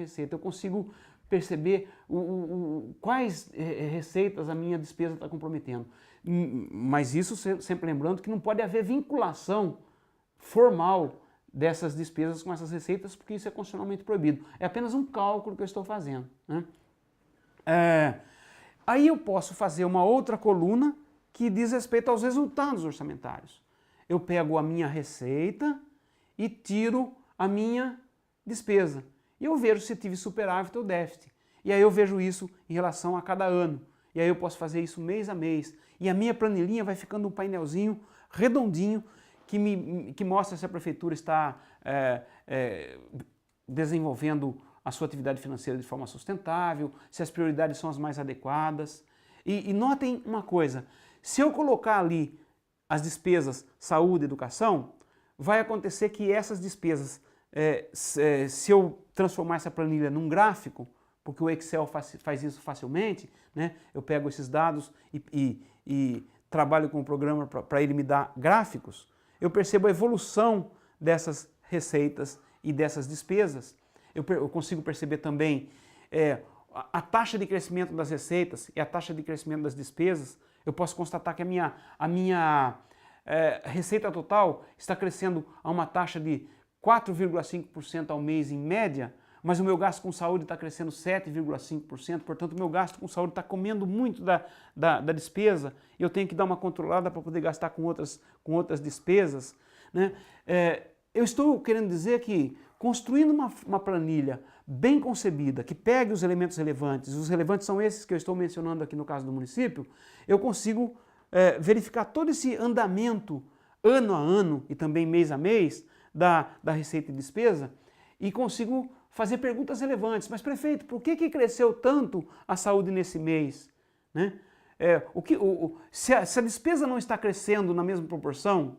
receita, eu consigo perceber quais receitas a minha despesa está comprometendo. Mas isso sempre lembrando que não pode haver vinculação formal dessas despesas com essas receitas, porque isso é constitucionalmente proibido. É apenas um cálculo que eu estou fazendo, né? Aí eu posso fazer uma outra coluna que diz respeito aos resultados orçamentários. Eu pego a minha receita e tiro a minha despesa. E eu vejo se tive superávit ou déficit. E aí eu vejo isso em relação a cada ano. E aí eu posso fazer isso mês a mês. E a minha planilhinha vai ficando um painelzinho redondinho que mostra se a prefeitura está desenvolvendo a sua atividade financeira de forma sustentável, se as prioridades são as mais adequadas. E notem uma coisa, se eu colocar ali as despesas saúde e educação, vai acontecer que essas despesas, se eu transformar essa planilha num gráfico, porque o Excel faz isso facilmente, né? Eu pego esses dados e trabalho com o programa para ele me dar gráficos, eu percebo a evolução dessas receitas e dessas despesas. Eu consigo perceber também a taxa de crescimento das receitas e a taxa de crescimento das despesas. Eu posso constatar que a minha receita total está crescendo a uma taxa de 4,5% ao mês em média, mas o meu gasto com saúde está crescendo 7,5%, portanto o meu gasto com saúde está comendo muito da despesa e eu tenho que dar uma controlada para poder gastar com outras despesas, né? Eu estou querendo dizer que construindo uma planilha bem concebida, que pegue os elementos relevantes, os relevantes são esses que eu estou mencionando aqui no caso do município, eu consigo verificar todo esse andamento ano a ano e também mês a mês da receita e despesa e consigo fazer perguntas relevantes. Mas prefeito, por que cresceu tanto a saúde nesse mês? Né? Se a despesa não está crescendo na mesma proporção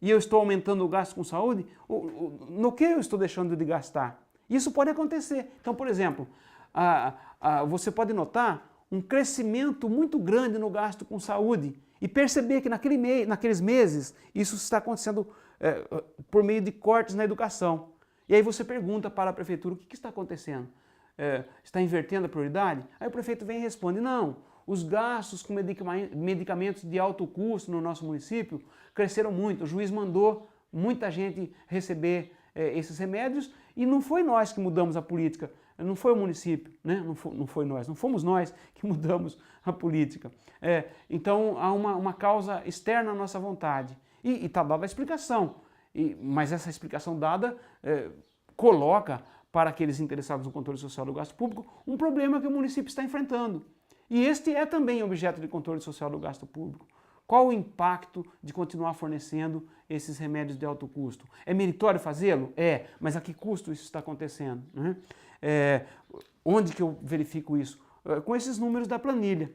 e eu estou aumentando o gasto com saúde, no que eu estou deixando de gastar? Isso pode acontecer. Então, por exemplo, você pode notar um crescimento muito grande no gasto com saúde e perceber que naqueles meses isso está acontecendo por meio de cortes na educação. E aí você pergunta para a prefeitura o que está acontecendo? Está invertendo a prioridade? Aí o prefeito vem e responde, não, os gastos com medicamentos de alto custo no nosso município cresceram muito, o juiz mandou muita gente receber esses remédios e não foi nós que mudamos a política, não foi o município, né? Não foi nós, não fomos nós que mudamos a política. Então há uma causa externa à nossa vontade e está dada a explicação, mas essa explicação dada coloca para aqueles interessados no controle social do gasto público um problema que o município está enfrentando. E este é também objeto de controle social do gasto público. Qual o impacto de continuar fornecendo esses remédios de alto custo? É meritório fazê-lo? É, mas a que custo isso está acontecendo? Né? Onde que eu verifico isso? Com esses números da planilha.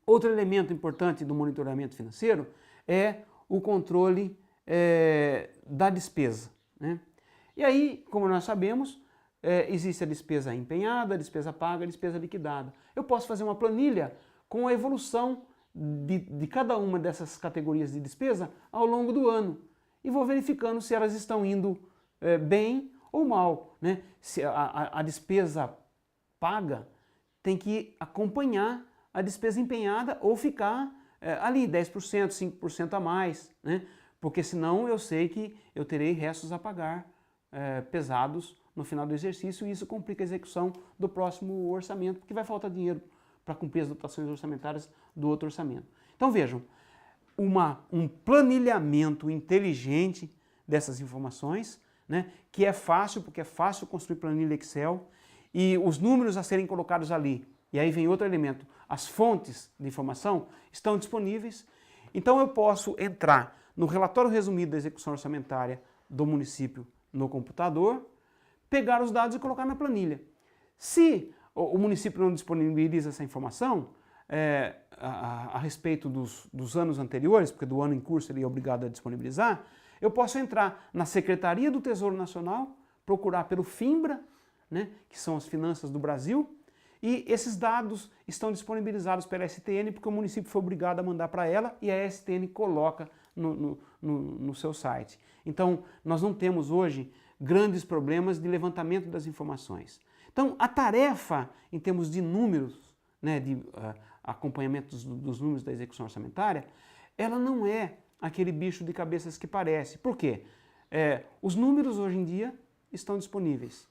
Outro elemento importante do monitoramento financeiro é o controle da despesa, né? E aí, como nós sabemos, existe a despesa empenhada, a despesa paga, a despesa liquidada. Eu posso fazer uma planilha com a evolução de cada uma dessas categorias de despesa ao longo do ano e vou verificando se elas estão indo bem ou mal, né? Se a despesa paga tem que acompanhar a despesa empenhada ou ficar ali 10%, 5% a mais, né? Porque senão eu sei que eu terei restos a pagar pesados no final do exercício e isso complica a execução do próximo orçamento, porque vai faltar dinheiro para cumprir as dotações orçamentárias do outro orçamento. Então vejam, um planilhamento inteligente dessas informações, né, que é fácil, porque é fácil construir planilha Excel, e os números a serem colocados ali, e aí vem outro elemento, as fontes de informação estão disponíveis, então eu posso entrar no relatório resumido da execução orçamentária do município no computador, pegar os dados e colocar na planilha. Se o município não disponibiliza essa informação a respeito dos anos anteriores, porque do ano em curso ele é obrigado a disponibilizar, eu posso entrar na Secretaria do Tesouro Nacional, procurar pelo FINBRA, né, que são as finanças do Brasil, e esses dados estão disponibilizados pela STN, porque o município foi obrigado a mandar para ela e a STN coloca no seu site. Então, nós não temos hoje grandes problemas de levantamento das informações. Então, a tarefa em termos de números, né, de acompanhamento dos números da execução orçamentária, ela não é aquele bicho de cabeças que parece. Por quê? Os números hoje em dia estão disponíveis.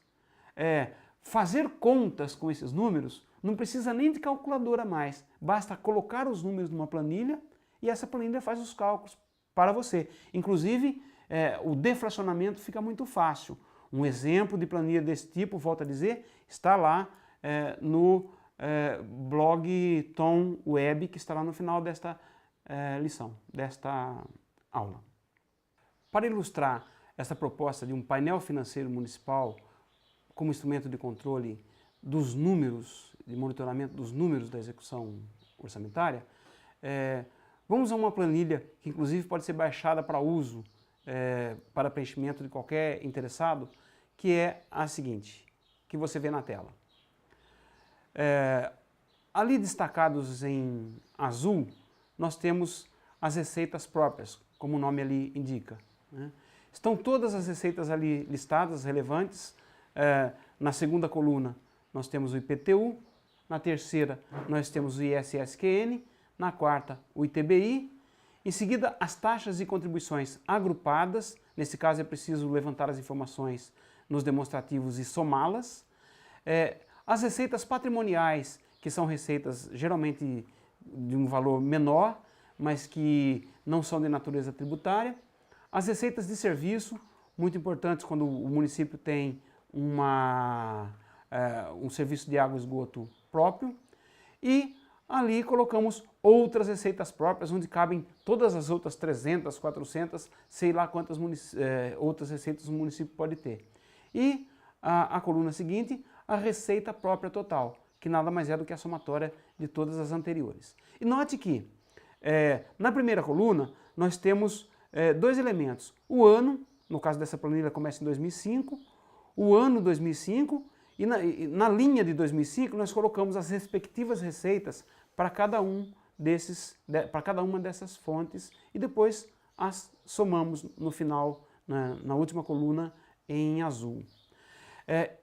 Fazer contas com esses números não precisa nem de calculadora mais, basta colocar os números numa planilha e essa planilha faz os cálculos para você. Inclusive, o deflacionamento fica muito fácil. Um exemplo de planilha desse tipo, volto a dizer, está lá no blog Tom Web, que está lá no final desta lição, desta aula. Para ilustrar essa proposta de um painel financeiro municipal como instrumento de controle dos números, de monitoramento dos números da execução orçamentária, vamos a uma planilha que inclusive pode ser baixada para uso, para preenchimento de qualquer interessado, que é a seguinte, que você vê na tela. Ali destacados em azul, nós temos as receitas próprias, como o nome ali indica, né? Estão todas as receitas ali listadas, relevantes. Na segunda coluna nós temos o IPTU, na terceira nós temos o ISSQN, na quarta o ITBI, em seguida as taxas e contribuições agrupadas, nesse caso é preciso levantar as informações nos demonstrativos e somá-las, as receitas patrimoniais, que são receitas geralmente de um valor menor, mas que não são de natureza tributária, as receitas de serviço, muito importantes quando o município tem um serviço de água e esgoto próprio, e ali colocamos outras receitas próprias, onde cabem todas as outras 300, 400, sei lá quantas outras receitas o município pode ter. E a coluna seguinte, a receita própria total, que nada mais é do que a somatória de todas as anteriores. E note que, na primeira coluna, nós temos dois elementos. O ano, no caso dessa planilha começa em 2005, o ano 2005, e na linha de 2005 nós colocamos as respectivas receitas para cada uma dessas fontes e depois as somamos no final, na última coluna, em azul.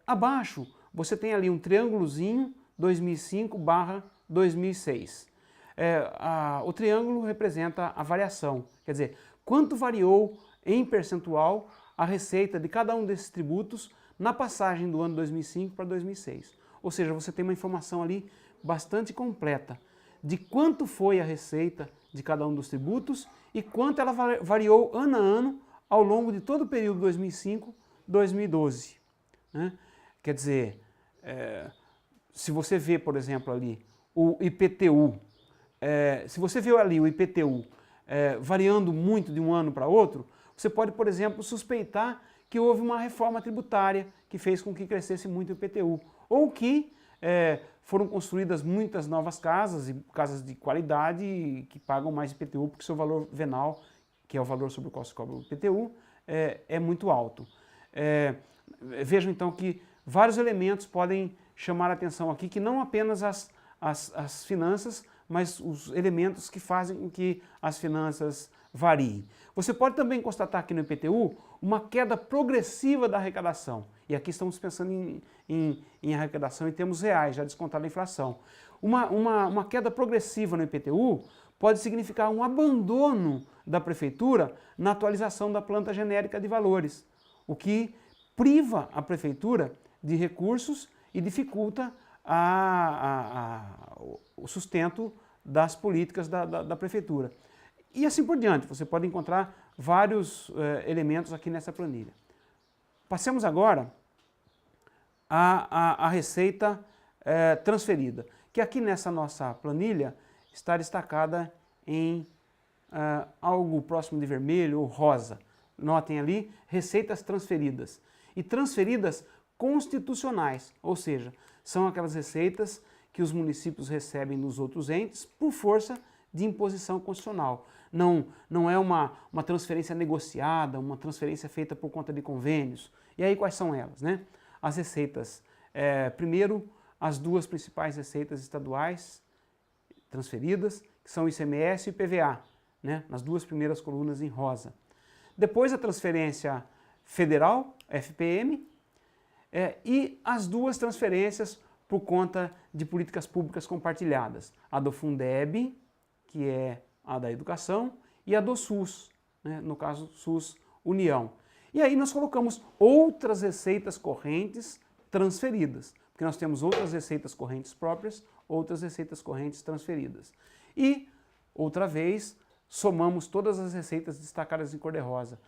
Abaixo você tem ali um triângulozinho 2005/2006. O triângulo representa a variação, quer dizer, quanto variou em percentual a receita de cada um desses tributos na passagem do ano 2005 para 2006. Ou seja, você tem uma informação ali bastante completa de quanto foi a receita de cada um dos tributos e quanto ela variou ano a ano ao longo de todo o período 2005-2012. Né? Quer dizer, se você vê, por exemplo, ali o IPTU, se você vê ali o IPTU variando muito de um ano para outro, você pode, por exemplo, suspeitar que houve uma reforma tributária que fez com que crescesse muito o IPTU, ou que foram construídas muitas novas casas, e casas de qualidade que pagam mais IPTU, porque seu valor venal, que é o valor sobre o qual se cobra o IPTU, é muito alto. Vejam então que vários elementos podem chamar a atenção aqui, que não apenas as finanças, mas os elementos que fazem com que as finanças variem. Você pode também constatar aqui no IPTU uma queda progressiva da arrecadação. E aqui estamos pensando em arrecadação em termos reais, já descontada a inflação. Uma queda progressiva no IPTU pode significar um abandono da prefeitura na atualização da planta genérica de valores, o que priva a prefeitura de recursos e dificulta o sustento das políticas da prefeitura. E assim por diante, você pode encontrar vários elementos aqui nessa planilha. Passemos agora à receita transferida, que aqui nessa nossa planilha está destacada em algo próximo de vermelho ou rosa. Notem ali, receitas transferidas. E transferidas constitucionais, ou seja, são aquelas receitas que os municípios recebem dos outros entes por força de imposição constitucional. Não é uma transferência negociada, uma transferência feita por conta de convênios. E aí quais são elas, né? As receitas, primeiro, as duas principais receitas estaduais transferidas, que são o ICMS e o IPVA, né? Nas duas primeiras colunas em rosa. Depois a transferência federal, FPM, e as duas transferências por conta de políticas públicas compartilhadas. A do Fundeb, que é a da educação, e a do SUS, né, no caso SUS União. E aí nós colocamos outras receitas correntes transferidas, porque nós temos outras receitas correntes próprias, outras receitas correntes transferidas. E, outra vez, somamos todas as receitas destacadas em cor-de-rosa,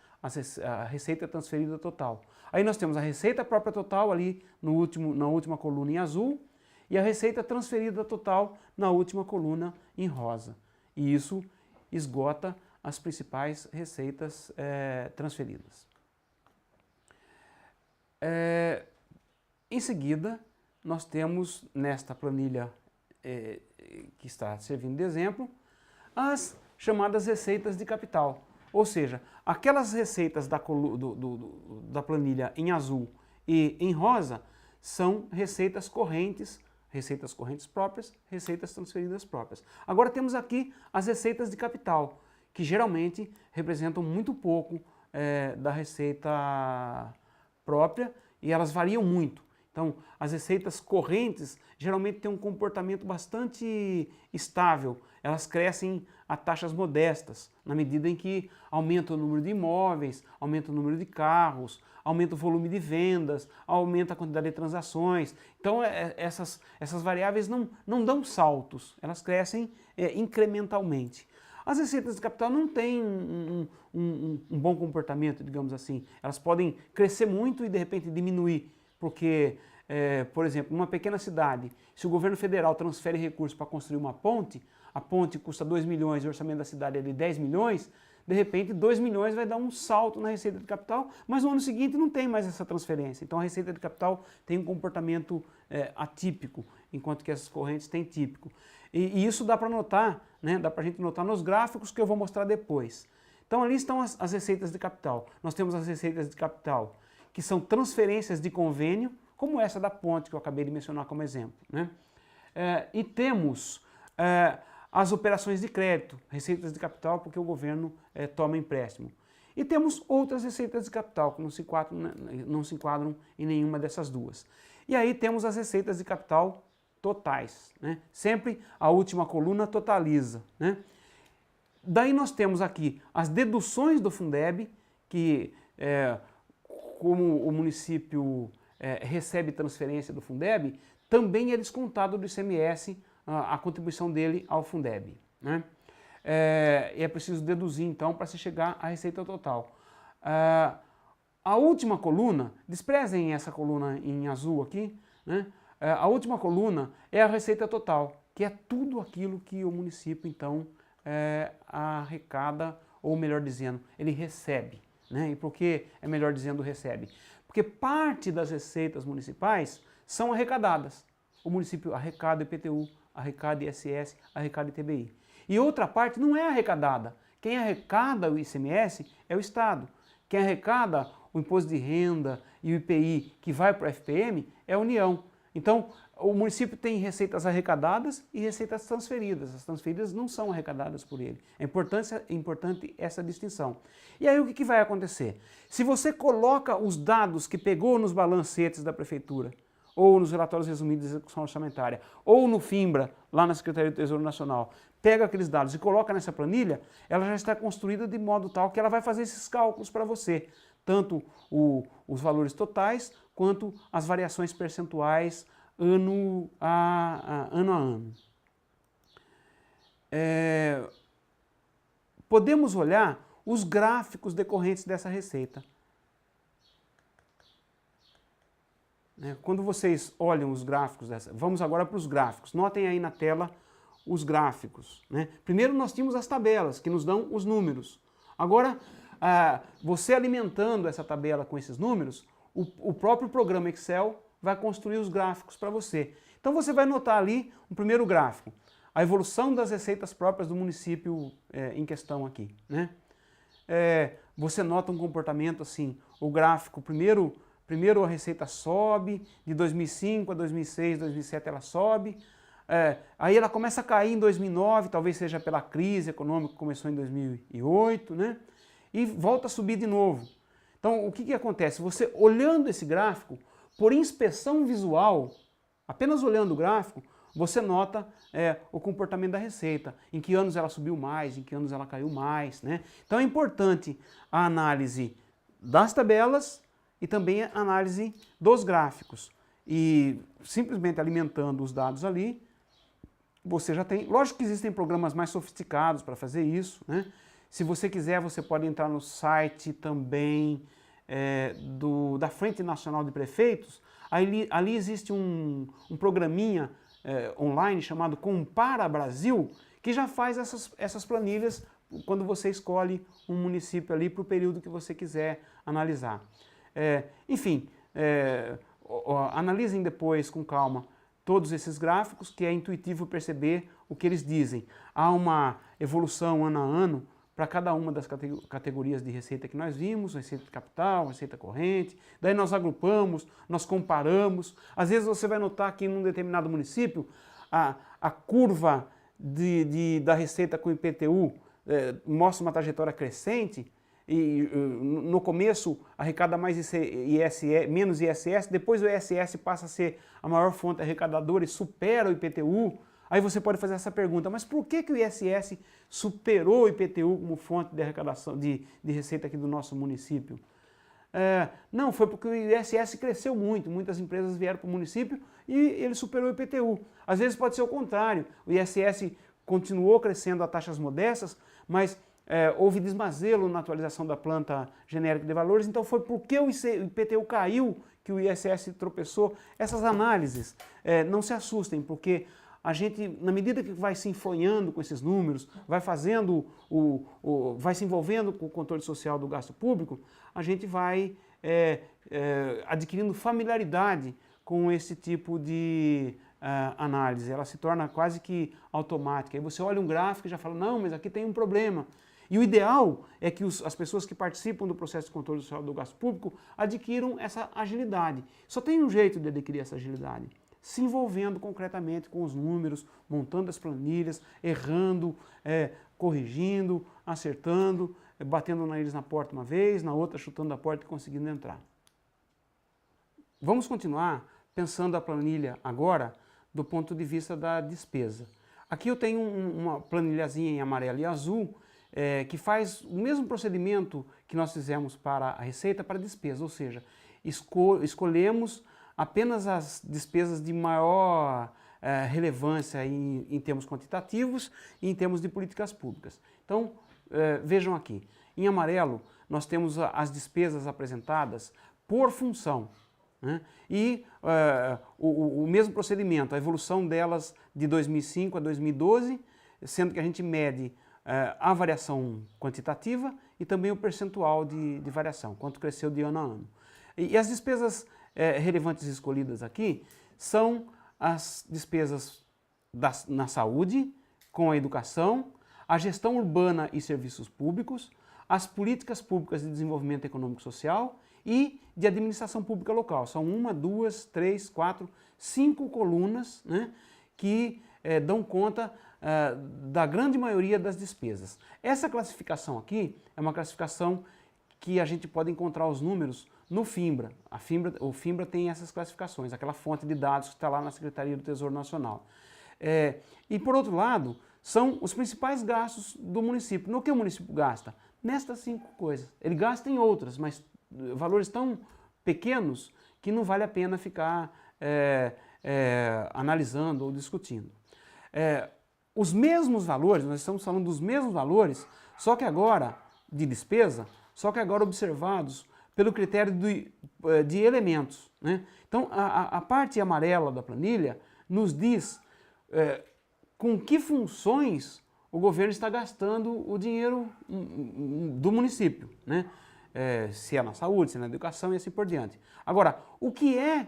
a receita transferida total. Aí nós temos a receita própria total ali na última coluna em azul e a receita transferida total na última coluna em rosa. E isso esgota as principais receitas transferidas. Em seguida, nós temos nesta planilha que está servindo de exemplo, as chamadas receitas de capital. Ou seja, aquelas receitas da planilha em azul e em rosa são receitas correntes próprias, receitas transferidas próprias. Agora temos aqui as receitas de capital, que geralmente representam muito pouco da receita própria e elas variam muito. Então, as receitas correntes geralmente têm um comportamento bastante estável. Elas crescem a taxas modestas, na medida em que aumenta o número de imóveis, aumenta o número de carros, aumenta o volume de vendas, aumenta a quantidade de transações. Então, essas variáveis não dão saltos, elas crescem incrementalmente. As receitas de capital não têm um bom comportamento, digamos assim. Elas podem crescer muito e, de repente, diminuir. Porque, por exemplo, numa pequena cidade, se o governo federal transfere recursos para construir uma ponte, a ponte custa 2 milhões e o orçamento da cidade é de 10 milhões, de repente 2 milhões vai dar um salto na receita de capital, mas no ano seguinte não tem mais essa transferência. Então a receita de capital tem um comportamento atípico, enquanto que essas correntes têm típico. E isso dá para notar, né? Dá para a gente notar nos gráficos que eu vou mostrar depois. Então ali estão as receitas de capital. Nós temos as receitas de capital que são transferências de convênio, como essa da ponte que eu acabei de mencionar como exemplo, né? E temos as operações de crédito, receitas de capital porque o governo toma empréstimo. E temos outras receitas de capital que não se enquadram em nenhuma dessas duas. E aí temos as receitas de capital totais, né? Sempre a última coluna totaliza, né? Daí nós temos aqui as deduções do Fundeb, que como o município recebe transferência do Fundeb, também é descontado do ICMS a contribuição dele ao Fundeb, né? E é preciso deduzir, então, para se chegar à receita total. A última coluna, desprezem essa coluna em azul aqui, né? A última coluna é a receita total, que é tudo aquilo que o município, então, arrecada, ou melhor dizendo, ele recebe, né? E por que é melhor dizendo recebe? Porque parte das receitas municipais são arrecadadas. O município arrecada IPTU, arrecada ISS, arrecada ITBI. E outra parte não é arrecadada. Quem arrecada o ICMS é o Estado. Quem arrecada o imposto de renda e o IPI que vai para o FPM é a União. Então, o município tem receitas arrecadadas e receitas transferidas. As transferidas não são arrecadadas por ele. É importante essa distinção. E aí o que vai acontecer? Se você coloca os dados que pegou nos balancetes da prefeitura, ou nos relatórios resumidos de execução orçamentária, ou no FINBRA, lá na Secretaria do Tesouro Nacional, pega aqueles dados e coloca nessa planilha, ela já está construída de modo tal que ela vai fazer esses cálculos para você. Tanto os valores totais, quanto as variações percentuais ano a ano. Podemos olhar os gráficos decorrentes dessa receita. Quando vocês olham os gráficos vamos agora para os gráficos. Notem aí na tela os gráficos, né? Primeiro nós tínhamos as tabelas, que nos dão os números. Agora, você alimentando essa tabela com esses números, o próprio programa Excel vai construir os gráficos para você. Então você vai notar ali o primeiro gráfico, a evolução das receitas próprias do município em questão aqui, né? Você nota um comportamento assim, o gráfico, primeiro a receita sobe, de 2005 a 2006, 2007 ela sobe, aí ela começa a cair em 2009, talvez seja pela crise econômica que começou em 2008, né? E volta a subir de novo. Então, o que que acontece? Você olhando esse gráfico, por inspeção visual, apenas olhando o gráfico, você nota o comportamento da receita, em que anos ela subiu mais, em que anos ela caiu mais, né? Então é importante a análise das tabelas e também a análise dos gráficos. E simplesmente alimentando os dados ali, você já tem... Lógico que existem programas mais sofisticados para fazer isso, né? Se você quiser, você pode entrar no site também da Frente Nacional de Prefeitos. Ali existe um programinha online chamado Compara Brasil, que já faz essas planilhas quando você escolhe um município ali para o período que você quiser analisar. Enfim, analisem depois com calma todos esses gráficos, que é intuitivo perceber o que eles dizem. Há uma evolução ano a ano para cada uma das categorias de receita que nós vimos, receita de capital, receita corrente, daí nós agrupamos, nós comparamos. Às vezes você vai notar que em um determinado município, a curva da receita com IPTU mostra uma trajetória crescente, e no começo arrecada mais menos ISS, depois o ISS passa a ser a maior fonte arrecadadora e supera o IPTU. Aí você pode fazer essa pergunta, mas por que o ISS superou o IPTU como fonte de arrecadação de receita aqui do nosso município? Não, foi porque o ISS cresceu muito, muitas empresas vieram para o município e ele superou o IPTU. Às vezes pode ser o contrário, o ISS continuou crescendo a taxas modestas, mas houve desmazelo na atualização da planta genérica de valores, então foi porque o IPTU caiu que o ISS tropeçou. Essas análises, não se assustem, porque a gente, na medida que vai se enfonhando com esses números, vai fazendo vai se envolvendo com o controle social do gasto público, a gente vai adquirindo familiaridade com esse tipo de análise. Ela se torna quase que automática. Aí você olha um gráfico e já fala, não, mas aqui tem um problema. E o ideal é que as pessoas que participam do processo de controle social do gasto público adquiram essa agilidade. Só tem um jeito de adquirir essa agilidade: se envolvendo concretamente com os números, montando as planilhas, errando, corrigindo, acertando, batendo o nariz na porta uma vez, na outra chutando a porta e conseguindo entrar. Vamos continuar pensando a planilha agora do ponto de vista da despesa. Aqui eu tenho uma planilhazinha em amarelo e azul que faz o mesmo procedimento que nós fizemos para a receita para a despesa, ou seja, escolhemos apenas as despesas de maior relevância em termos quantitativos e em termos de políticas públicas. Então, vejam aqui, em amarelo nós temos as despesas apresentadas por função, né? E o mesmo procedimento, a evolução delas de 2005 a 2012, sendo que a gente mede a variação quantitativa e também o percentual de variação, quanto cresceu de ano a ano. E as despesas relevantes escolhidas aqui são as despesas na saúde, com a educação, a gestão urbana e serviços públicos, as políticas públicas de desenvolvimento econômico e social e de administração pública local. São 1, 2, 3, 4, 5 colunas, né, que dão conta da grande maioria das despesas. Essa classificação aqui é uma classificação que a gente pode encontrar os números no FINBRA. O FINBRA tem essas classificações, aquela fonte de dados que está lá na Secretaria do Tesouro Nacional. E por outro lado, são os principais gastos do município. No que o município gasta? Nestas 5 coisas. Ele gasta em outras, mas valores tão pequenos que não vale a pena ficar analisando ou discutindo. Os mesmos valores, nós estamos falando dos mesmos valores, só que agora, de despesa, só que agora observados pelo critério de elementos, né? Então, a parte amarela da planilha nos diz com que funções o governo está gastando o dinheiro do município, né? Se é na saúde, se é na educação e assim por diante. Agora, o que é